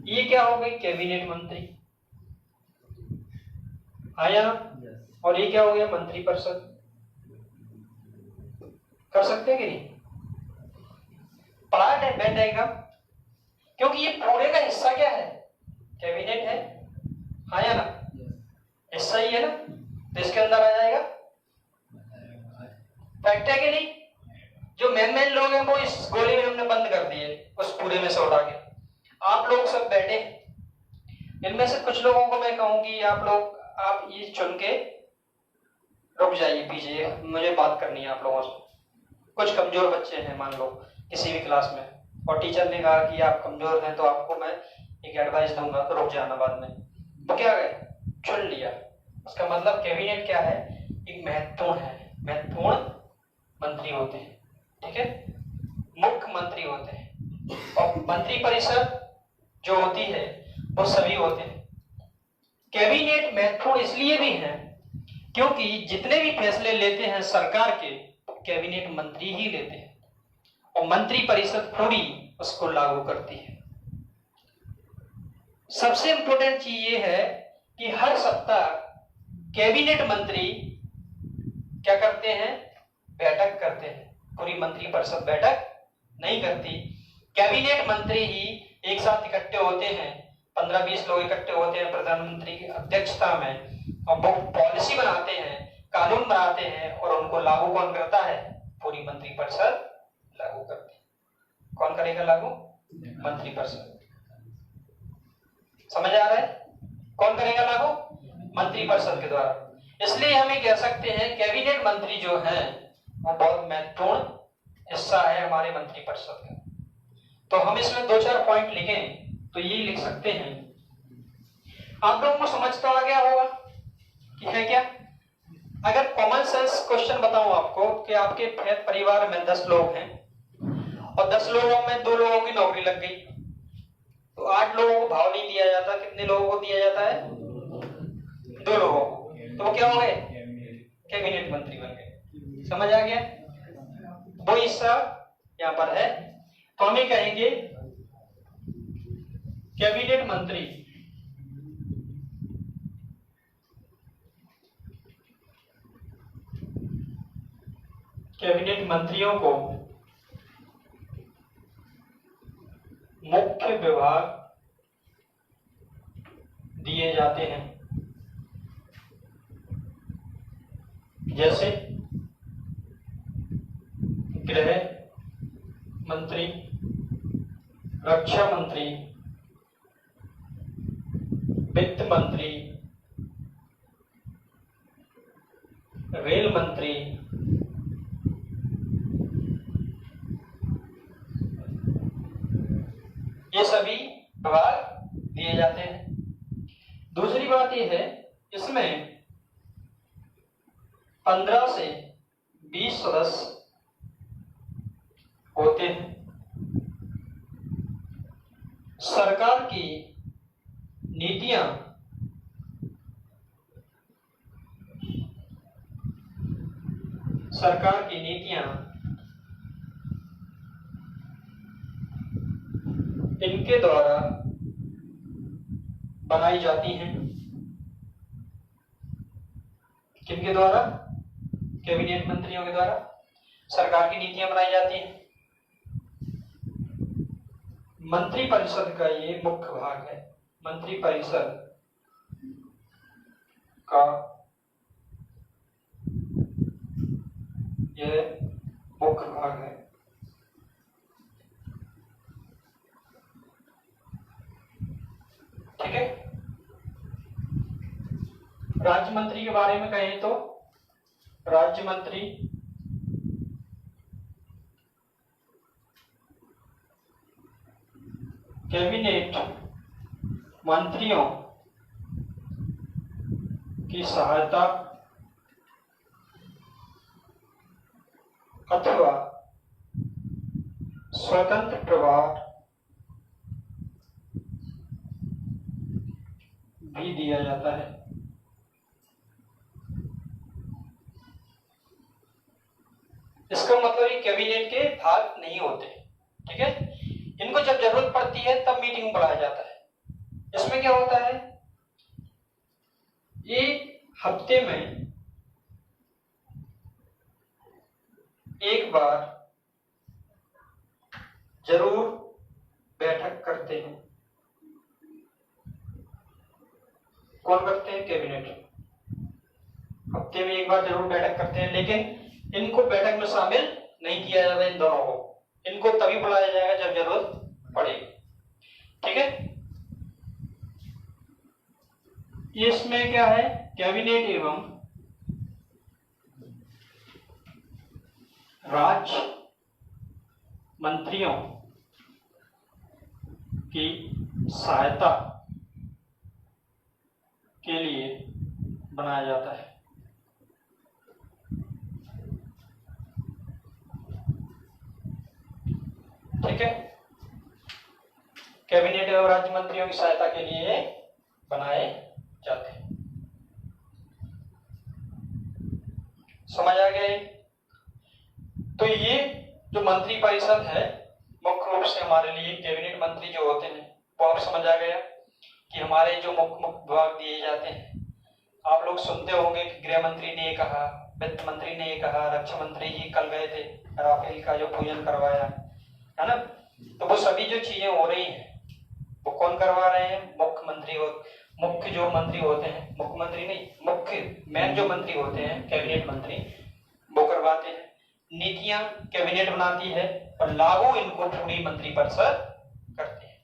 ये क्या हो गई? कैबिनेट मंत्री। हाँ या? और ये क्या हो गया? मंत्री परिषद। कर सकते हैं कि नहीं? पढ़ा है वेन डायग्राम, क्योंकि ये पूरे का हिस्सा क्या है? कैबिनेट है। हाँ या ना? हिस्सा ही है ना, तो इसके अंदर आ जाएगा। फैक्ट है कि नहीं? जो मेन लोग हैं वो इस गोली में हमने बंद कर दिए, उस पूरे में से उठा के। आप लोग सब बैठे, इनमें से कुछ लोगों को मैं कहूंगी आप ये चुन के रुक जाइए पीछे, मुझे बात करनी है आप लोगों से। कुछ कमजोर बच्चे हैं मान लो किसी भी क्लास में, और टीचर ने कहा कि आप कमजोर हैं तो आपको मैं एक एडवाइस दूंगा, तो रुक जाना बाद में। तो क्या है? चुन लिया। उसका मतलब कैबिनेट क्या है? एक महत्वपूर्ण मंत्री होते हैं, ठीक है, मुख्य मंत्री होते हैं। और मंत्री परिषद जो होती है वो सभी होते हैं। कैबिनेट महत्वपूर्ण इसलिए भी है क्योंकि जितने भी फैसले लेते हैं सरकार के, कैबिनेट मंत्री ही लेते हैं, और मंत्री परिषद पूरी उसको लागू करती है। सबसे इंपॉर्टेंट चीज ये है कि हर सप्ताह कैबिनेट मंत्री क्या करते हैं? बैठक करते हैं। पूरी मंत्री परिषद बैठक नहीं करती, कैबिनेट मंत्री ही एक साथ इकट्ठे होते हैं, 15-20 लोग इकट्ठे होते हैं प्रधानमंत्री की अध्यक्षता में, और वो पॉलिसी बनाते हैं, कानून बनाते हैं, और उनको लागू कौन करता है? पूरी मंत्री परिषद लागू करती है। कौन करेगा लागू? मंत्री परिषद। समझ आ रहा है? कौन करेगा लागू? मंत्री परिषद के द्वारा। इसलिए हम ये कह सकते हैं कैबिनेट मंत्री जो है वो बहुत महत्वपूर्ण हिस्सा है हमारे मंत्री परिषद का। तो हम इसमें 2-4 पॉइंट लिखें तो ये लिख सकते हैं। आप लोगों को समझ तो आ गया होगा कि है क्या? अगर कॉमन सेंस क्वेश्चन बताऊं आपको कि आपके परिवार में 10 लोग हैं और 10 लोगों में 2 लोगों की नौकरी लग गई, तो 8 लोगों को भाव नहीं दिया जाता, कितने लोगों को दिया जाता है? 2 लोगों को। तो वो क्या हो गए? कैबिनेट मंत्री बन गए। समझ आ गया? वो हिस्सा यहाँ पर है, तो हम ये कहेंगे कैबिनेट मंत्री कैबिनेट मंत्रियों को मुख्य विभाग दिए जाते हैं, जैसे गृह मंत्री, रक्षा मंत्री, वित्त मंत्री, रेल मंत्री, ये सभी विभाग दिए जाते हैं। दूसरी बात यह है, इसमें 15 से 20 सदस्य होते हैं। सरकार की नीतियां इनके द्वारा बनाई जाती हैं। किनके द्वारा? कैबिनेट मंत्रियों के द्वारा सरकार की नीतियां बनाई जाती हैं। मंत्रिपरिषद का ये मुख्य भाग है। मंत्रिपरिषद का यह मुख्य भाग है। ठीक है। राज्य मंत्री के बारे में कहें तो राज्य मंत्री कैबिनेट मंत्रियों की सहायता अथवा स्वतंत्र प्रभार भी दिया जाता है। इसका मतलब ये कैबिनेट के भाग नहीं होते। ठीक है। इनको जब जरूरत पड़ती है तब मीटिंग बुलाया जाता है। इसमें क्या होता है, ये हफ्ते में एक बार जरूर बैठक करते हैं। कौन करते हैं? कैबिनेट। हफ्ते में एक बार जरूर बैठक करते हैं, लेकिन इनको बैठक में शामिल नहीं किया जाता। इन दोनों को, इनको तभी बुलाया जाएगा जब जरूरत पड़ेगी। ठीक है। इसमें क्या है, कैबिनेट एवं राज्य मंत्रियों की सहायता के लिए बनाया जाता है। ठीक है। कैबिनेट एवं राज्य मंत्रियों की सहायता के लिए बनाए जाते हैं। समझ आ गया? तो ये जो मंत्री परिषद है मुख्य रूप से हमारे लिए कैबिनेट मंत्री जो होते हैं वो आप समझ आ गया कि हमारे जो मुख्य मुख्य विभाग दिए जाते हैं। आप लोग सुनते होंगे कि गृह मंत्री ने ये कहा, वित्त मंत्री ने ये कहा, रक्षा मंत्री जी कल गए थे राफेल का जो पूजन करवाया है ना। तो वो सभी जो चीजें हो रही हैं वो कौन करवा रहे हैं? मुख्यमंत्री। मुख्य जो मंत्री होते हैं, मुख्यमंत्री नहीं, मुख्य मेन जो मंत्री होते हैं कैबिनेट मंत्री, वो करवाते हैं। नीतियां कैबिनेट बनाती है और लागू इनको पूरी मंत्रिपरिषद करती है।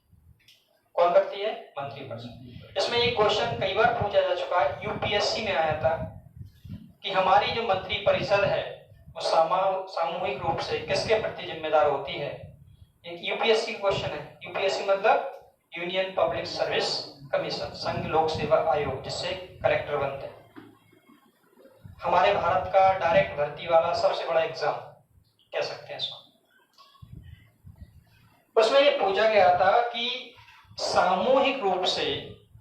कौन करती है? मंत्रिपरिषद। इसमें एक क्वेश्चन कई बार पूछा जा चुका है, यूपीएससी में आया था कि हमारी जो मंत्रिपरिषद है वो सामूहिक रूप से किसके प्रति जिम्मेदार होती है। एक यूपीएससी क्वेश्चन है। यूपीएससी मतलब यूनियन पब्लिक सर्विस कमीशन, संघ लोक सेवा आयोग, जिससे कलेक्टर बनते हैं। हमारे भारत का डायरेक्ट भर्ती वाला सबसे बड़ा एग्जाम कह सकते हैं इसको। उसमें ये पूछा गया था कि सामूहिक रूप से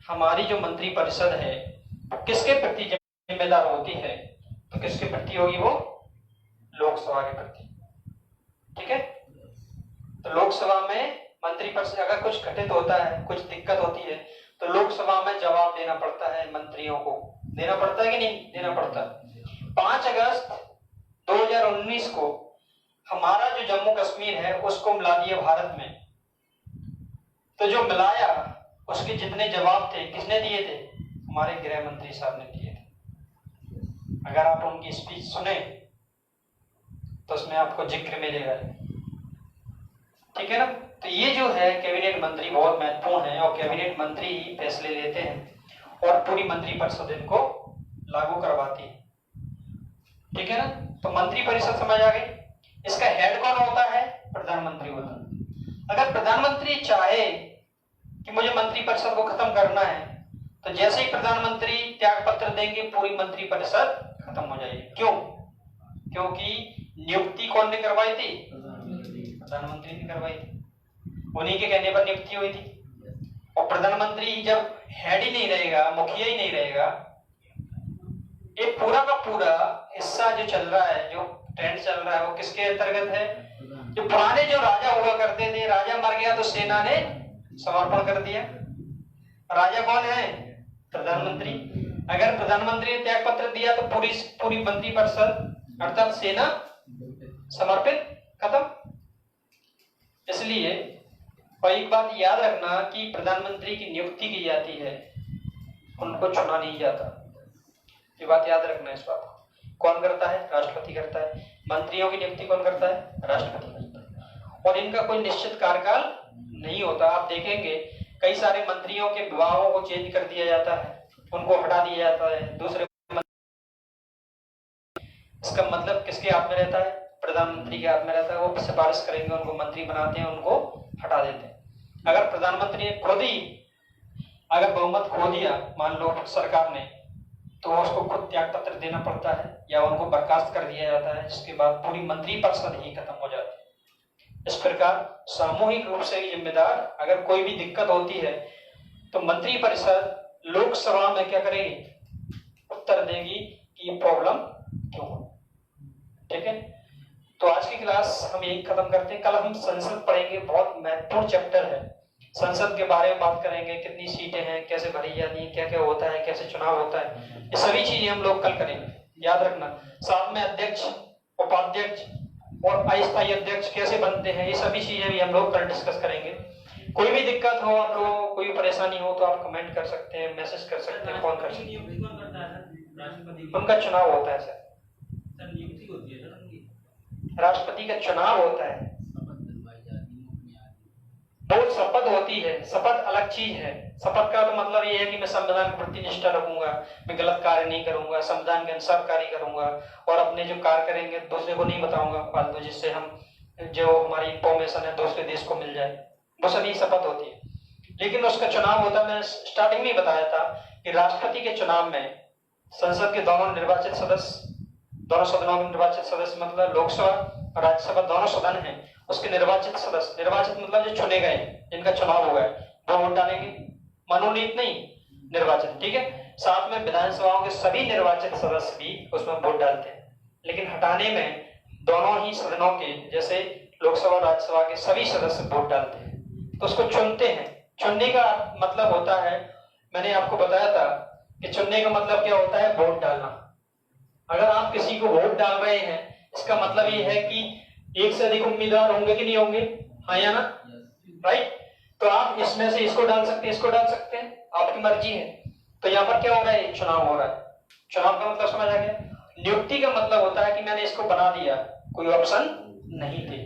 हमारी जो मंत्रिपरिषद है किसके प्रति जिम्मेदार होती है, तो किसके प्रति होगी? वो लोकसभा के प्रति। ठीक है। तो लोकसभा में मंत्रिपरिषद अगर कुछ घटित होता है, कुछ दिक्कत होती है, तो लोकसभा में जवाब देना पड़ता है मंत्रियों को। देना पड़ता है कि नहीं देना पड़ता? 5 अगस्त 2019 को हमारा जो जम्मू कश्मीर है उसको मिला दिया भारत में। तो जो मिलाया उसके जितने जवाब थे किसने दिए थे? हमारे गृह मंत्री साहब ने दिए थे। अगर आप उनकी स्पीच सुने तो उसमें आपको जिक्र मिलेगा। ठीक है ना। तो ये जो है कैबिनेट मंत्री बहुत महत्वपूर्ण है और कैबिनेट मंत्री ही फैसले लेते हैं और पूरी मंत्रिपरिषद इनको लागू करवाती है। ठीक है ना। तो मंत्रिपरिषद समझ आ गई। इसका हेड कौन होता है? प्रधानमंत्री होता है। अगर प्रधानमंत्री चाहे कि मुझे मंत्रिपरिषद को खत्म करना है तो जैसे ही प्रधानमंत्री त्याग पत्र देंगे पूरी मंत्रिपरिषद खत्म हो जाएगी। क्यों? क्योंकि नियुक्ति कौन ने करवाई थी? प्रधानमंत्री ने करवाई थी। उन्हीं के कहने पर नियुक्ति हुई थी। और प्रधानमंत्री जब हेड ही नहीं रहेगा, मुखिया ही नहीं रहेगा, ये पूरा का पूरा हिस्सा जो चल रहा है, जो ट्रेंड चल रहा है, वो किसके अंतर्गत है? जो पुराने जो राजा हुआ करते थे, राजा मर गया तो सेना ने समर्पण कर दिया। राजा कौन है? प्रधानमंत्री। अगर प्रधानमंत्री ने त्याग पत्र दिया तो पूरी मंत्रिपरिषद अर्थात सेना समर्पित, खत्म। इसलिए और एक बात याद रखना कि प्रधानमंत्री की नियुक्ति की जाती है, उनको चुना नहीं जाता। ये बात याद रखना। इस बात कौन करता है? राष्ट्रपति करता है। मंत्रियों की नियुक्ति कौन करता है? राष्ट्रपति करता है। और इनका कोई निश्चित कार्यकाल नहीं होता। आप देखेंगे कई सारे मंत्रियों के विभागों को चेंज कर दिया जाता है, उनको हटा दिया जाता है, दूसरे। इसका मतलब किसके हाथ में रहता है? प्रधानमंत्री के हाथ में रहता है। वो सिफारिश करेंगे, उनको मंत्री बनाते हैं, उनको हटा देते हैं। अगर प्रधानमंत्री ने खुद ही अगर बहुमत खो दिया, मान लो सरकार ने, तो उसको खुद त्याग पत्र देना पड़ता है या उनको बर्खास्त कर दिया जाता है, जिसके बाद पूरी मंत्रिपरिषद ही खत्म हो जाती है। इस प्रकार सामूहिक रूप से जिम्मेदार, अगर कोई भी दिक्कत होती है तो मंत्रिपरिषद लोकसभा में क्या करेगी? उत्तर देगी कि ये प्रॉब्लम क्यों है। ठीक है, तो आज की क्लास हम यही खत्म करते हैं। कल हम संसद पढ़ेंगे, बहुत महत्वपूर्ण चैप्टर है। संसद के बारे में बात करेंगे, कितनी सीटें हैं, कैसे भरी जाती हैं, क्या क्या होता है, कैसे चुनाव होता है, ये सभी चीजें हम लोग कल करेंगे। याद रखना, साथ में अध्यक्ष, उपाध्यक्ष और अस्थायी अध्यक्ष कैसे बनते हैं, ये सभी चीजें भी हम लोग कल डिस्कस करेंगे। कोई भी दिक्कत हो, आप लोगों को कोई परेशानी हो तो आप कमेंट कर सकते हैं, मैसेज कर सकते हैं, फोन कर सकते हैं। उनका चुनाव होता है सर, राष्ट्रपति का चुनाव होता है, वो शपथ होती है। शपथ अलग चीज है। शपथ का तो मतलब ये है कि मैं संविधान के प्रति निष्ठा रखूंगा, मैं गलत कार्य नहीं करूंगा, संविधान के अनुसार कार्य करूंगा और अपने जो कार्य करेंगे दूसरे को नहीं बताऊंगा फालतू, जिससे हम जो हमारी इंफॉर्मेशन है दूसरे देश को मिल जाए, वो सभी शपथ होती है। लेकिन उसका चुनाव होता है, मैंने स्टार्टिंग में बताया था कि राष्ट्रपति के चुनाव में संसद के दोनों निर्वाचित सदस्य, दोनों सदनों के निर्वाचित सदस्य, मतलब लोकसभा और राज्यसभा दोनों सदन हैं, उसके निर्वाचित सदस्य, निर्वाचित मतलब जो चुने गए, जिनका चुनाव हुआ है, वो वोट डालेंगे। मनोनीत नहीं, निर्वाचित। ठीक है, साथ में विधानसभाओं के सभी निर्वाचित सदस्य भी उसमें वोट डालते हैं। लेकिन हटाने में दोनों ही सदनों के, जैसे लोकसभा राज्यसभा के सभी सदस्य वोट डालते हैं, तो उसको चुनते हैं। चुनने का मतलब होता है, मैंने आपको बताया था कि चुनने का मतलब क्या होता है? वोट डालना। अगर आप किसी को वोट डाल रहे हैं, इसका मतलब ये है कि एक से अधिक उम्मीदवार होंगे कि नहीं होंगे? हाँ या ना? राइट। तो आप इसमें से इसको डाल सकते हैं, इसको डाल सकते हैं, आपकी मर्जी है। तो यहाँ पर क्या हो रहा है? चुनाव हो रहा है। चुनाव का मतलब समझ आ गया? नियुक्ति का मतलब होता है कि मैंने इसको बना दिया, कोई ऑप्शन नहीं थे,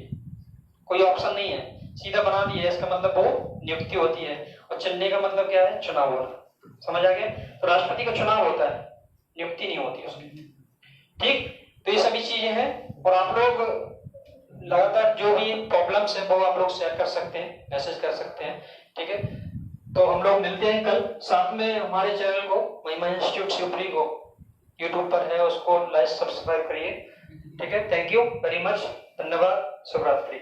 कोई ऑप्शन नहीं है, सीधा बना दिया, इसका मतलब वो नियुक्ति होती है। और चुनने का मतलब क्या है? चुनाव होना। समझ आ गया? तो राष्ट्रपति का चुनाव होता है, नियुक्ति नहीं होती उसकी। ठीक, तो ये सभी चीजें हैं। और आप लोग लगातार जो भी प्रॉब्लम्स है वो आप लोग शेयर कर सकते हैं, मैसेज कर सकते हैं। ठीक है, तो हम लोग मिलते हैं कल। साथ में हमारे चैनल को, महिमा इंस्टीट्यूट शिवपुरी को यूट्यूब पर है, उसको लाइक सब्सक्राइब करिए। ठीक है, थैंक यू वेरी मच, धन्यवाद, शुभ रात्रि।